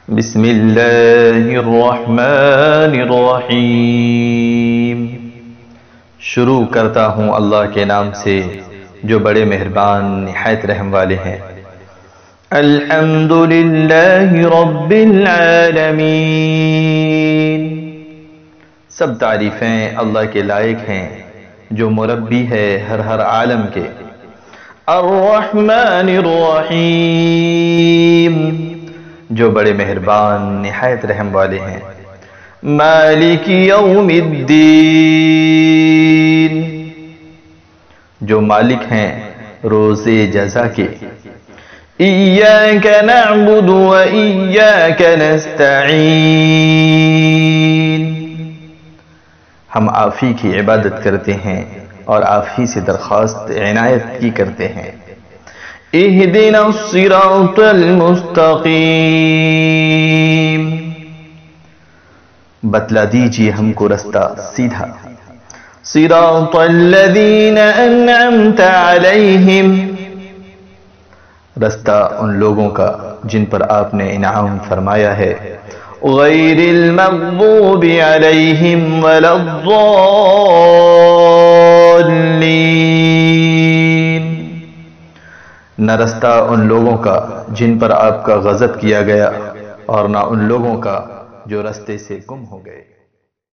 بسم اللہ الرحمن الرحیم۔ شروع کرتا ہوں اللہ کے نام سے جو بڑے مہربان نہایت رحم والے ہیں۔ الحمد للہ رب العالمین۔ سب تعریفیں اللہ کے لائق ہیں جو مربی ہے ہر عالم کے۔ الرحمن الرحیم، جو بڑے مہربان نہایت رحم والے ہیں۔ مالک یوم الدین، جو مالک ہیں روز جزا کے۔ ایاک نعبد و ایاک نستعین، ہم آپ ہی کی عبادت کرتے ہیں اور آپ ہی سے درخواست عنایت کی کرتے ہیں۔ اہدنا الصراط المستقیم، بتلا دیجیے ہم کو رستہ سیدھا۔ صراط الذین انعمت علیہم، رستہ ان لوگوں کا جن پر آپ نے انعام فرمایا ہے۔ غیر المغضوب علیہم ولا الضالین، نہ رستہ ان لوگوں کا جن پر آپ کا غضب کیا گیا اور نہ ان لوگوں کا جو رستے سے گم ہو گئے۔